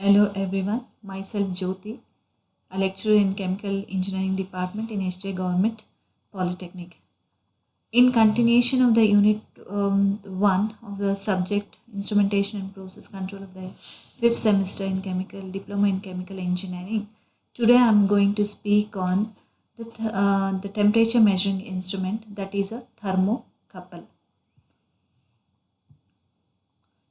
Hello everyone, myself Jyoti, a lecturer in Chemical Engineering Department in SJ Government Polytechnic. In continuation of the unit 1 of the subject Instrumentation and Process Control of the 5th semester in Chemical Diploma in Chemical Engineering, today I am going to speak on the temperature measuring instrument, that is a thermocouple.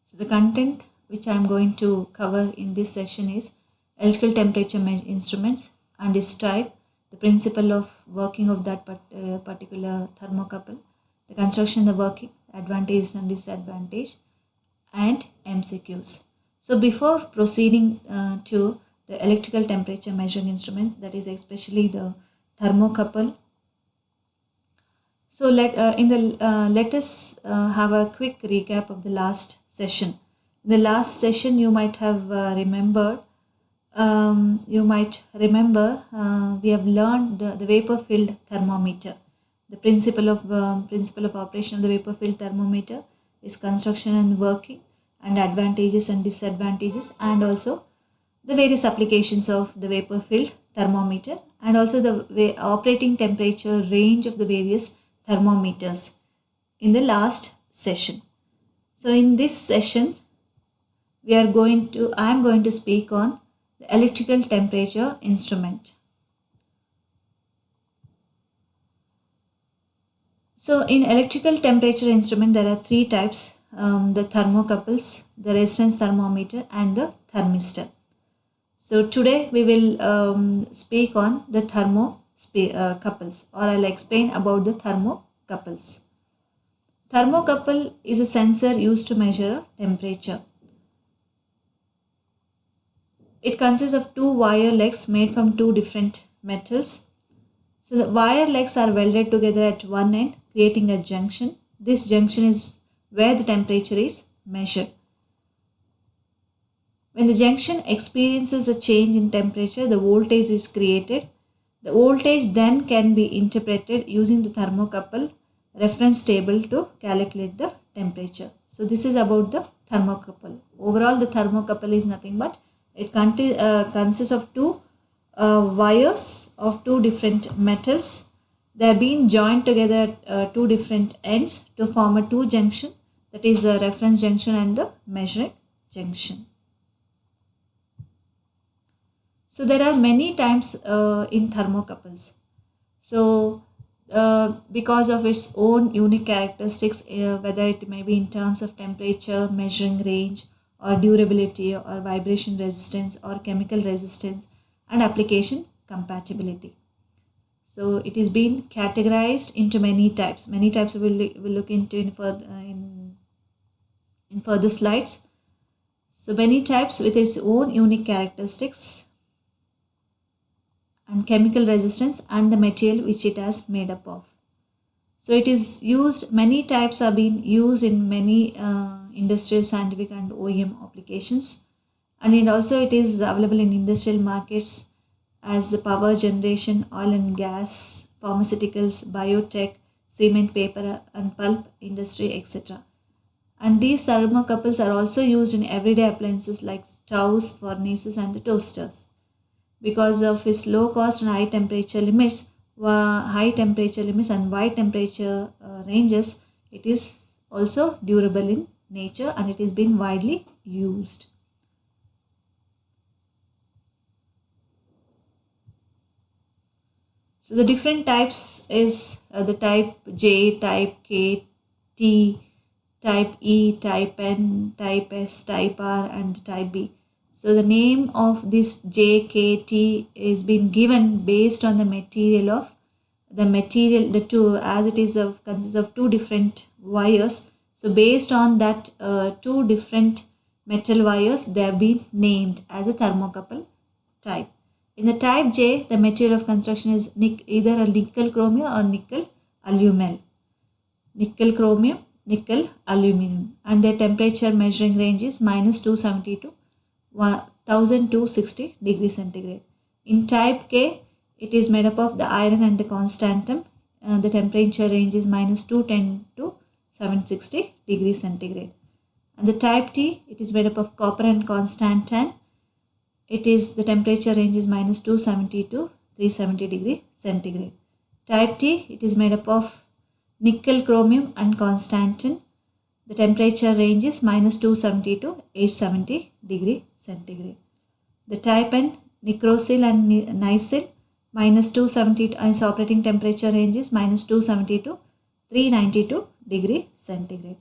So the content which I am going to cover in this session is electrical temperature instruments and its type, the principle of working of that particular thermocouple, the construction, the working, advantages and disadvantage, and MCQs. So before proceeding to the electrical temperature measuring instrument, that is especially the thermocouple, so let us have a quick recap of the last session. In the last session, you might have remembered. We have learned the vapor-filled thermometer. The principle of operation of the vapor-filled thermometer is construction and working, and advantages and disadvantages, and also the various applications of the vapor-filled thermometer, and also the operating temperature range of the various thermometers in the last session. So in this session, I am going to speak on the electrical temperature instrument. So in electrical temperature instrument, there are three types: the thermocouples, the resistance thermometer, and the thermistor. So today we will speak on the thermocouples, or I'll explain about the thermocouples. Thermocouple is a sensor used to measure temperature. It consists of two wire legs made from two different metals. So the wire legs are welded together at one end, creating a junction. This junction is where the temperature is measured. When the junction experiences a change in temperature, the voltage is created. The voltage then can be interpreted using the thermocouple reference table to calculate the temperature. So this is about the thermocouple. Overall, the thermocouple is nothing but it consists of two wires of two different metals. They are being joined together at two different ends to form a two junction, that is a reference junction and the measuring junction. So there are many types in thermocouples. So because of its own unique characteristics, whether it may be in terms of temperature, measuring range, or durability, or vibration resistance, or chemical resistance, and application compatibility. So it is being categorized into many types. Many types we will look into in further slides. So many types with its own unique characteristics and chemical resistance and the material which it has made up of. So it is used, many types are being used in many industrial, scientific and OEM applications, and it is available in industrial markets as the power generation, oil and gas, pharmaceuticals, biotech, cement, paper and pulp industry, etc. And these thermocouples are also used in everyday appliances like stoves, furnaces and the toasters. Because of its low cost and high temperature limits and wide temperature ranges, it is also durable in nature and it is being widely used. So the different types is the type J, type K, T, type E, type N, type S, type R and type B. So the name of this JKT is been given based on the material of the two, as it is consists of two different wires. So based on that two different metal wires, they have been named as a thermocouple type. In the type J, the material of construction is either a nickel chromium or nickel aluminum. Nickel chromium, nickel aluminum, and their temperature measuring range is -270 to 1260 degrees centigrade. In type K, it is made up of the iron and the constantum. The temperature range is -210 to 760 degrees centigrade. And the type T, it is made up of copper and constantan. it is the temperature range is minus 270 to 370 degree centigrade. Type T, it is made up of nickel, chromium and constantan. The temperature range is minus 270 to 870 degree centigrade. The type N, nicrosyl and nicyl, minus 270 its operating temperature range is minus 270 to 392 degree centigrade.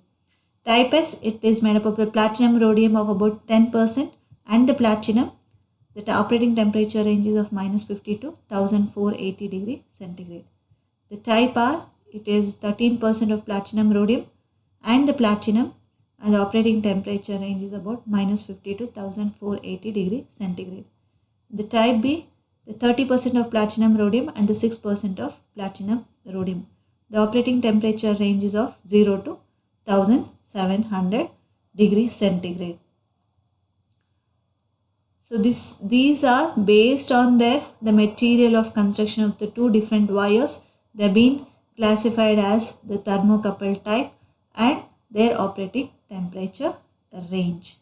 Type S, it is made up of the platinum rhodium of about 10% and the platinum. The operating temperature range is of minus 50 to 1480 degree centigrade. The type R, it is 13% of platinum rhodium and the platinum, and the operating temperature range is about minus 50 to 1480 degree centigrade. The type B, the 30% of platinum rhodium and the 6% of platinum rhodium. The operating temperature range is of 0 to 1700 degree centigrade. So these are based on the material of construction of the two different wires. They have been classified as the thermocouple type and their operating temperature range.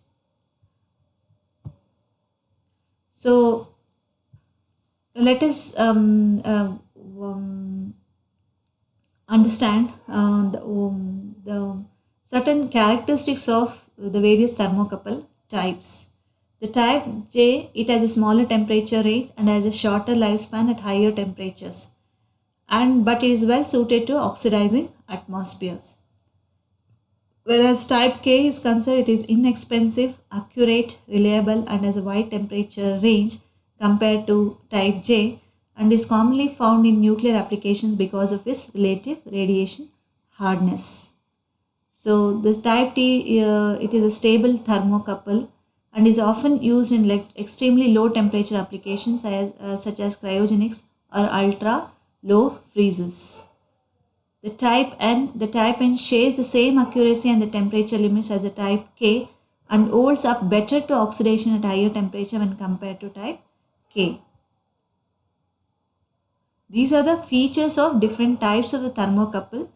So let us understand the certain characteristics of the various thermocouple types. The type J, it has a smaller temperature range and has a shorter lifespan at higher temperatures, but it is well suited to oxidizing atmospheres. Whereas type K is concerned, it is inexpensive, accurate, reliable and has a wide temperature range compared to type J, and is commonly found in nuclear applications because of its relative radiation hardness. So this type T, it is a stable thermocouple and is often used in extremely low temperature applications such as cryogenics or ultra low freezes. The type N shares the same accuracy and the temperature limits as the type K and holds up better to oxidation at higher temperature when compared to type K. These are the features of different types of the thermocouple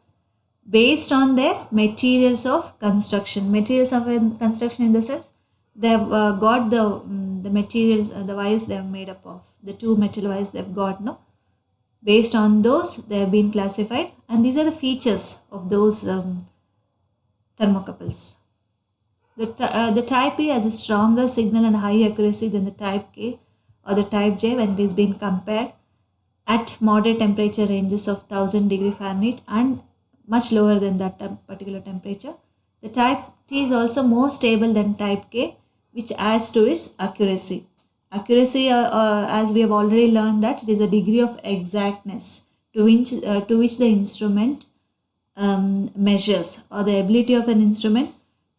based on their materials of construction. Materials of construction in the sense they have got the materials, the wires they have made up of, the two metal wires they have got, no? Based on those they have been classified, and these are the features of those thermocouples. The type E has a stronger signal and high accuracy than the type K or the type J when it is being compared at moderate temperature ranges of 1000 degree Fahrenheit and much lower than that particular temperature. The type T is also more stable than type K, which adds to its accuracy. Accuracy, as we have already learned, that it is a degree of exactness to which the instrument measures, or the ability of an instrument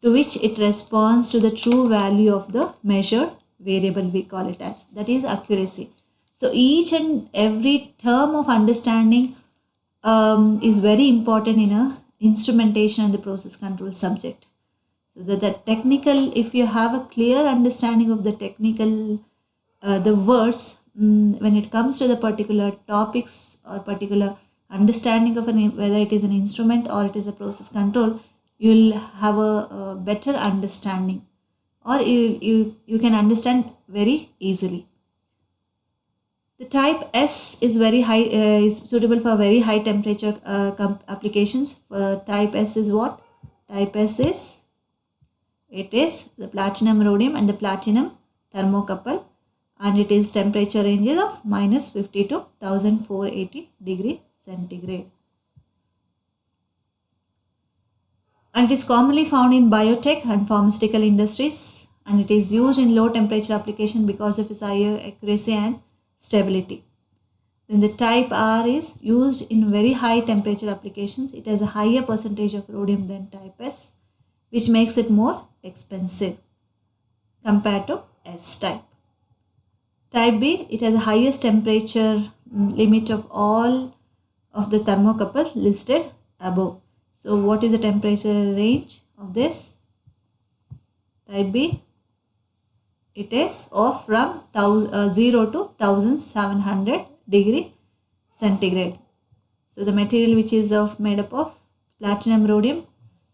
to which it responds to the true value of the measured variable, we call it as. That is accuracy. So each and every term of understanding is very important in a instrumentation and the process control subject. So the technical, if you have a clear understanding of the technical, the words, when it comes to the particular topics or particular understanding of whether it is an instrument or it is a process control, you will have a better understanding, or you can understand very easily. The type S is very high, is suitable for very high temperature applications. Type S is what? Type S is, it is the platinum rhodium and the platinum thermocouple, and it is temperature ranges of minus 50 to 1480 degree centigrade. And it is commonly found in biotech and pharmaceutical industries, and it is used in low temperature application because of its higher accuracy and stability. Then the type R is used in very high temperature applications. It has a higher percentage of rhodium than type S, which makes it more expensive compared to S type. Type B, it has the highest temperature limit of all of the thermocouples listed above. So what is the temperature range of this type B? It is of from 0 to 1700 degree centigrade. So the material which is made up of platinum rhodium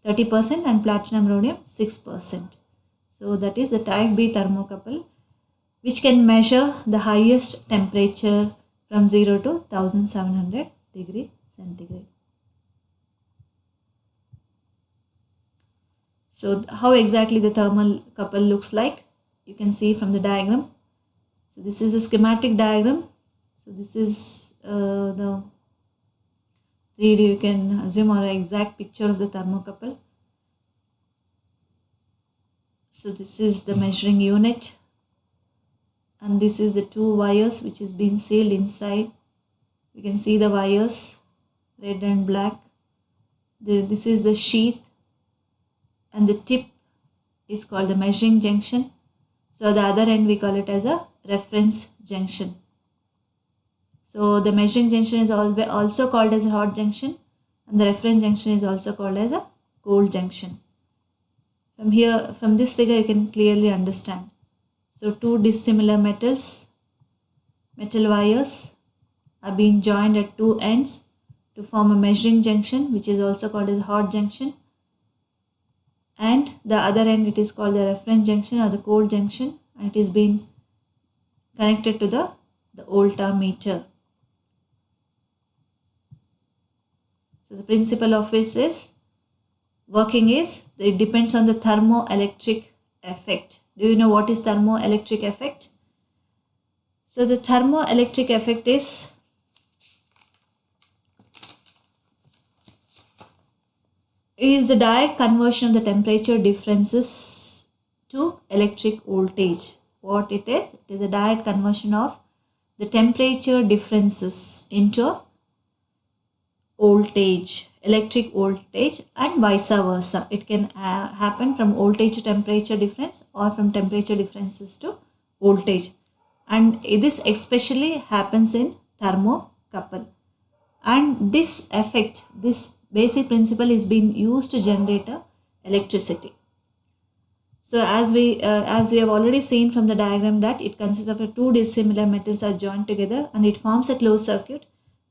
30% and platinum rhodium 6%. So that is the type B thermocouple. which can measure the highest temperature from 0 to 1700 degree centigrade. So how exactly the thermocouple looks like, you can see from the diagram. So this is a schematic diagram. So this is the 3D, you can assume, or an exact picture of the thermocouple. So this is the measuring unit, and this is the two wires which is being sealed inside. You can see the wires, red and black. This is the sheath, and the tip is called the measuring junction. So the other end we call it as a reference junction. So the measuring junction is also called as a hot junction, and the reference junction is also called as a cold junction. From this figure you can clearly understand. So two dissimilar metal wires are being joined at two ends to form a measuring junction, which is also called as hot junction, and the other end it is called the reference junction or the cold junction, and it is being connected to the voltmeter. So the principle of this is it depends on the thermoelectric effect. Do you know what is thermoelectric effect? So the thermoelectric effect is the direct conversion of the temperature differences to electric voltage. What it is? It is the direct conversion of the temperature differences into voltage, electric voltage, and vice versa. It can happen from voltage to temperature difference or from temperature differences to voltage, and this especially happens in thermocouple. And this effect, this basic principle is being used to generate electricity. So as we have already seen from the diagram that it consists of two dissimilar metals are joined together and it forms a closed circuit,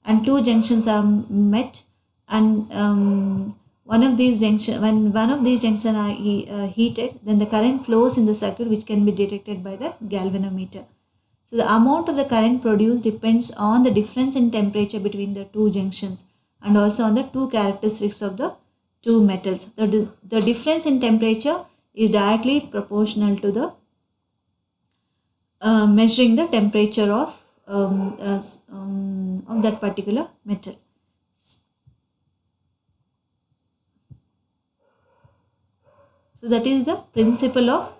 and two junctions are met, and when one of these junctions are heated, then the current flows in the circuit, which can be detected by the galvanometer. So the amount of the current produced depends on the difference in temperature between the two junctions and also on the two characteristics of the two metals. The difference in temperature is directly proportional to the measuring the temperature of that particular metal. So that is the principle of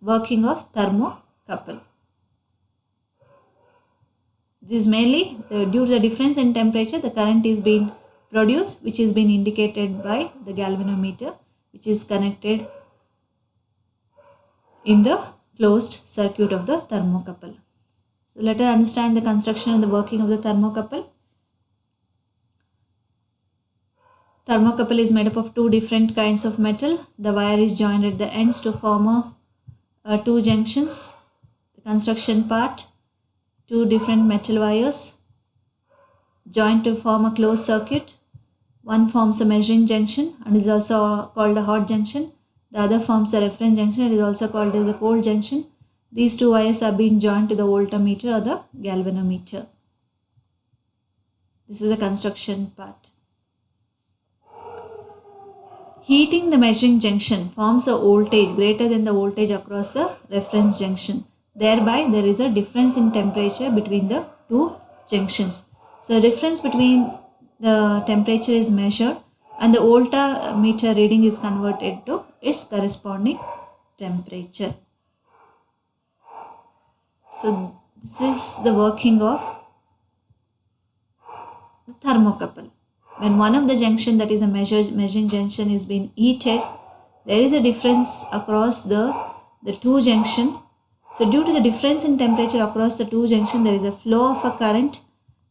working of thermocouple. This is mainly due to the difference in temperature, the current is being produced, which is being indicated by the galvanometer, which is connected in the closed circuit of the thermocouple. So let us understand the construction and the working of the thermocouple. Thermocouple is made up of two different kinds of metal. The wire is joined at the ends to form two junctions. The construction part, two different metal wires joined to form a closed circuit. One forms a measuring junction and is also called a hot junction. The other forms a reference junction. It is also called as a cold junction. These two wires are being joined to the voltmeter or the galvanometer. This is the construction part. Heating the measuring junction forms a voltage greater than the voltage across the reference junction. Thereby, there is a difference in temperature between the two junctions. So, the difference between the temperature is measured and the voltmeter reading is converted to its corresponding temperature. So, this is the working of the thermocouple. When one of the junction, that is a measuring junction, is being heated, there is a difference across the two junction. So due to the difference in temperature across the two junction, there is a flow of a current.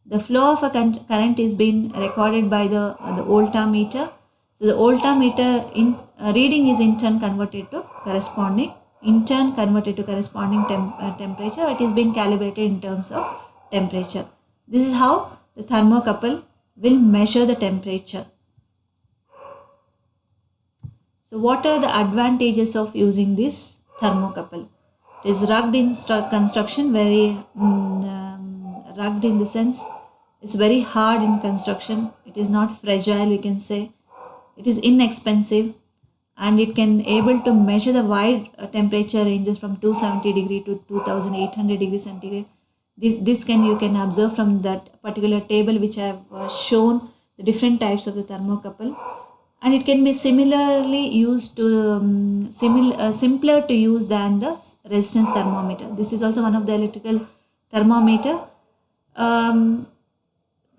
The flow of a current is being recorded by the voltmeter. So the voltmeter reading is in turn converted to corresponding temperature. It is being calibrated in terms of temperature. This is how the thermocouple will measure the temperature. So what are the advantages of using this thermocouple? It is rugged in construction, very rugged in the sense it's very hard in construction. It is not fragile, we can say. It is inexpensive, and it can able to measure the wide temperature ranges from 270 degree to 2800 degree centigrade. This can you can observe from that particular table which I have shown the different types of the thermocouple, and it can be similarly used to simpler to use than the resistance thermometer. This is also one of the electrical thermometer.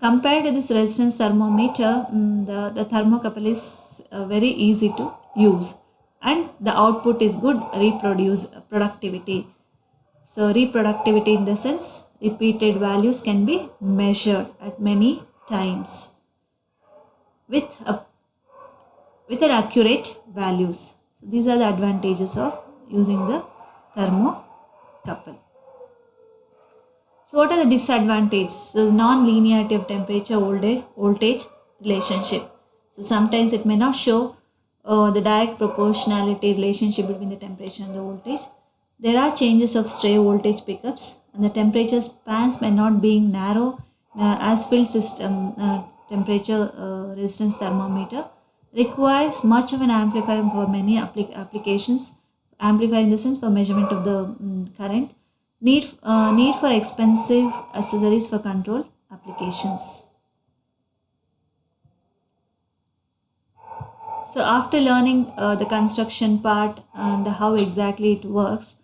Compared to this resistance thermometer, the thermocouple is very easy to use, and the output is good productivity. So reproductivity in the sense repeated values can be measured at many times with an accurate values. So these are the advantages of using the thermocouple. So what are the disadvantages? The non-linearity of temperature voltage relationship. So sometimes it may not show the direct proportionality relationship between the temperature and the voltage. There are changes of stray voltage pickups, and the temperature spans may not being narrow as field system temperature resistance thermometer requires much of an amplifier for many applications. Amplifier in the sense for measurement of the current. Need for expensive accessories for control applications. So after learning the construction part and how exactly it works,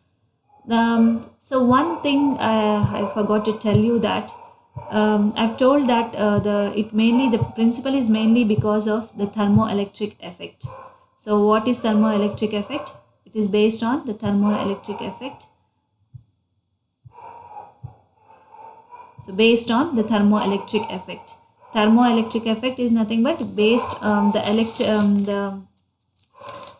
so one thing I forgot to tell you that I've told that the principle is mainly because of the thermoelectric effect. So what is thermoelectric effect? It is based on the thermoelectric effect. So based on the thermoelectric effect. Thermoelectric effect is nothing but based there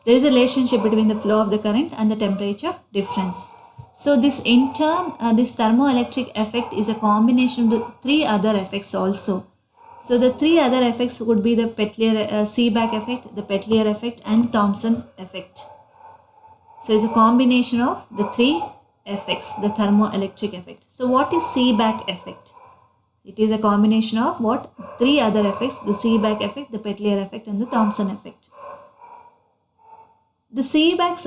is a relationship between the flow of the current and the temperature difference. So this in turn, this thermoelectric effect is a combination of the three other effects also. So the three other effects would be the Seebeck effect, the Petlier effect, and Thomson effect. So it's a combination of the three effects, the thermoelectric effect. So what is Seebeck effect? It is a combination of what? Three other effects, the Seebeck effect, the Petlier effect, and the Thomson effect. The Seebeck's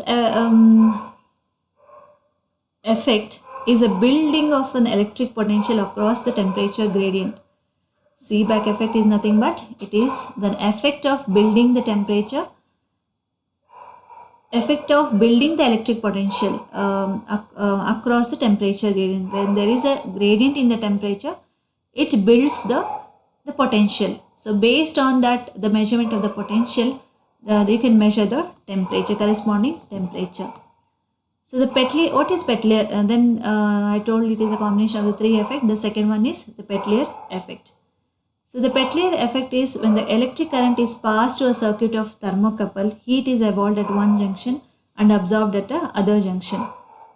effect is a building of an electric potential across the temperature gradient. Seebeck effect is nothing but it is the effect of building the temperature, effect of building the electric potential across the temperature gradient. When there is a gradient in the temperature, it builds the potential. So based on that, the measurement of the potential, you can measure the temperature, corresponding temperature. So the Petlier, what is Petlier? Then I told it is a combination of the three effects. The second one is the Petlier effect. So the Petlier effect is when the electric current is passed to a circuit of thermocouple, heat is evolved at one junction and absorbed at the other junction.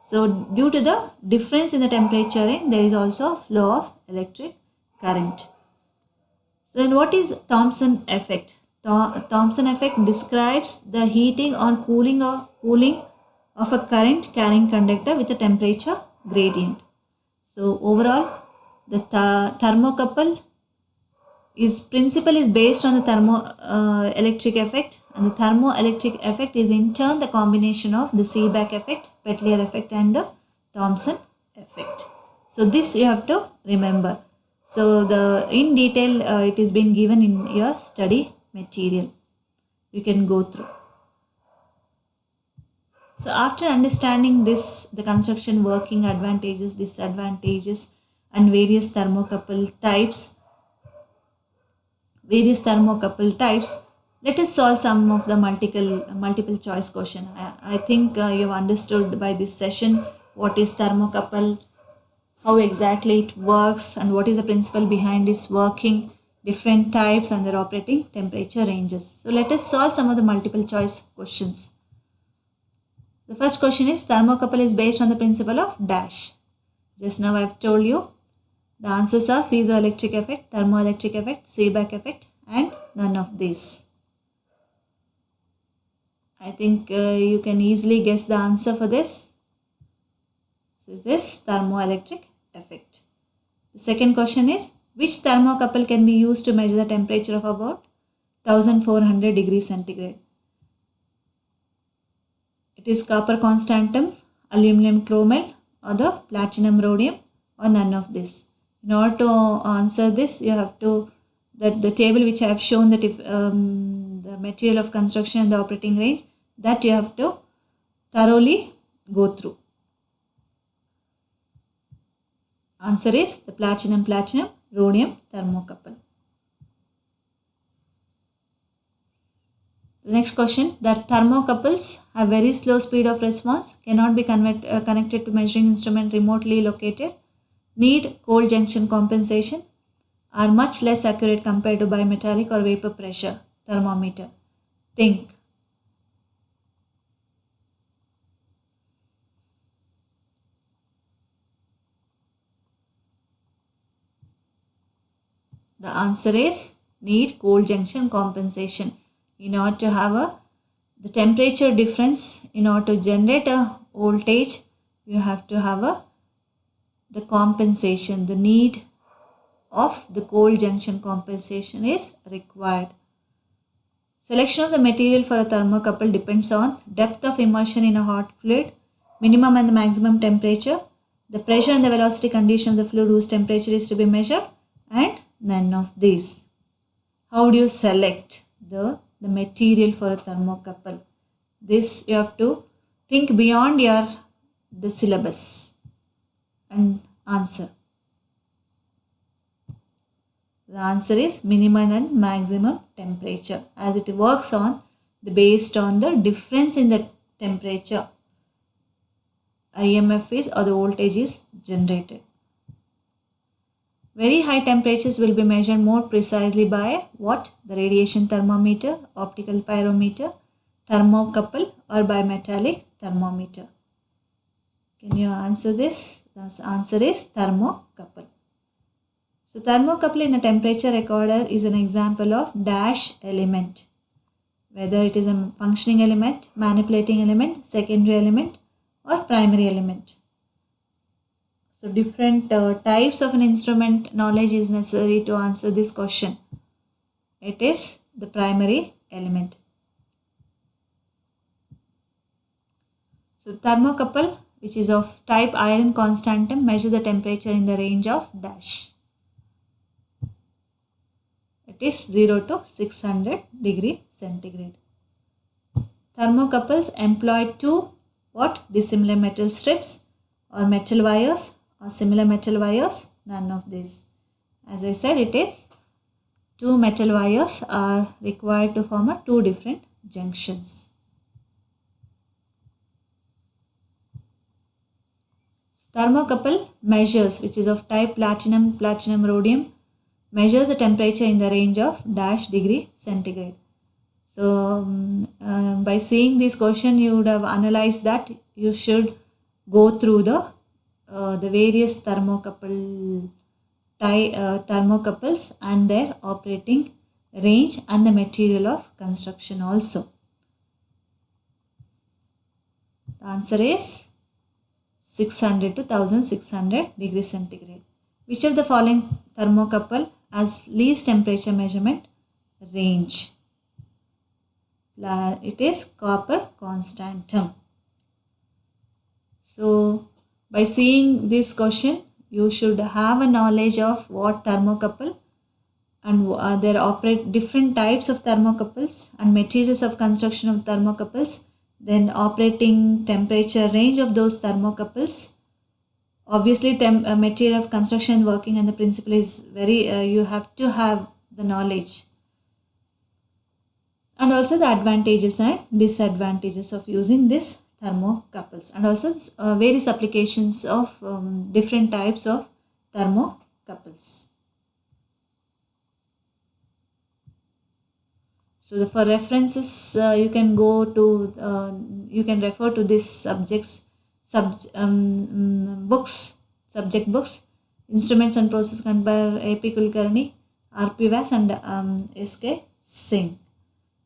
So due to the difference in the temperature range, there is also a flow of electric current. So then what is Thomson effect? Thomson effect describes the heating or cooling of a current carrying conductor with a temperature gradient. So overall, the thermocouple principle is based on the thermoelectric effect, and the thermoelectric effect is in turn the combination of the Seebeck effect, Petlier effect, and the Thomson effect. So this you have to remember. So in detail it is been given in your study material. You can go through. So after understanding this, the construction working advantages, disadvantages, and various thermocouple types, let us solve some of the multiple choice question. I think you have understood by this session what is thermocouple, how exactly it works, and what is the principle behind its working, different types, and their operating temperature ranges. So let us solve some of the multiple choice questions. The first question is, thermocouple is based on the principle of dash. Just now I have told you the answers are piezoelectric effect, thermoelectric effect, Seebeck effect, and none of these. I think you can easily guess the answer for this. So this thermoelectric effect. The second question is, which thermocouple can be used to measure the temperature of about 1400 degrees centigrade? It is copper constantum, aluminum chromel, or the platinum rhodium, or none of this. In order to answer this, you have to, the table which I have shown, that if the material of construction and the operating range, that you have to thoroughly go through. Answer is the platinum rhodium thermocouple. The next question, that thermocouples have very slow speed of response, cannot be connected to measuring instrument remotely located, need cold junction compensation, are much less accurate compared to bimetallic or vapor pressure thermometer. Think. The answer is need cold junction compensation. In order to have the temperature difference, in order to generate a voltage, you have to have the compensation. The need of the cold junction compensation is required. Selection of the material for a thermocouple depends on depth of immersion in a hot fluid, minimum and the maximum temperature, the pressure and the velocity condition of the fluid whose temperature is to be measured, and none of these. How do you select the material for a thermocouple? This you have to think beyond the syllabus and answer. The answer is minimum and maximum temperature, as it works on based on the difference in the temperature. IMF is, or the voltage is generated. Very high temperatures will be measured more precisely by what? The radiation thermometer, optical pyrometer, thermocouple, or bimetallic thermometer. Can you answer this? The answer is thermocouple. So thermocouple in a temperature recorder is an example of dash element. Whether it is a functioning element, manipulating element, secondary element, or primary element. So different types of an instrument knowledge is necessary to answer this question. It is the primary element. So thermocouple, which is of type iron constantum, measure the temperature in the range of dash. It is 0 to 600 degree centigrade. Thermocouples employ two dissimilar metal strips or metal wires or similar metal wires. None of these. As I said, it is two metal wires are required to form two different junctions. Thermocouple measures, which is of type platinum rhodium, measures the temperature in the range of dash degree centigrade. So by seeing this question, you would have analyzed that you should go through the various thermocouples and their operating range and the material of construction also. The answer is 600 to 1600 degrees centigrade. Which of the following thermocouple has least temperature measurement range? It is copper constantum. So by seeing this question, you should have a knowledge of what thermocouple and there operate different types of thermocouples and materials of construction of thermocouples, then operating temperature range of those thermocouples. Obviously, material of construction working and the principle is very, you have to have the knowledge. And also the advantages and disadvantages of using this thermocouples, and also various applications of different types of thermocouples. So for references, you can go to, you can refer to this subject books, Instruments and Process Control by A.P. Kulkarni, R.P. Vyas and S.K. Singh.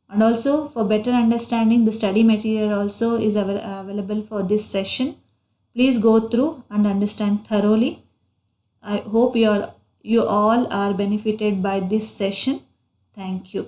And also for better understanding, the study material also is available for this session. Please go through and understand thoroughly. I hope you all are benefited by this session. Thank you.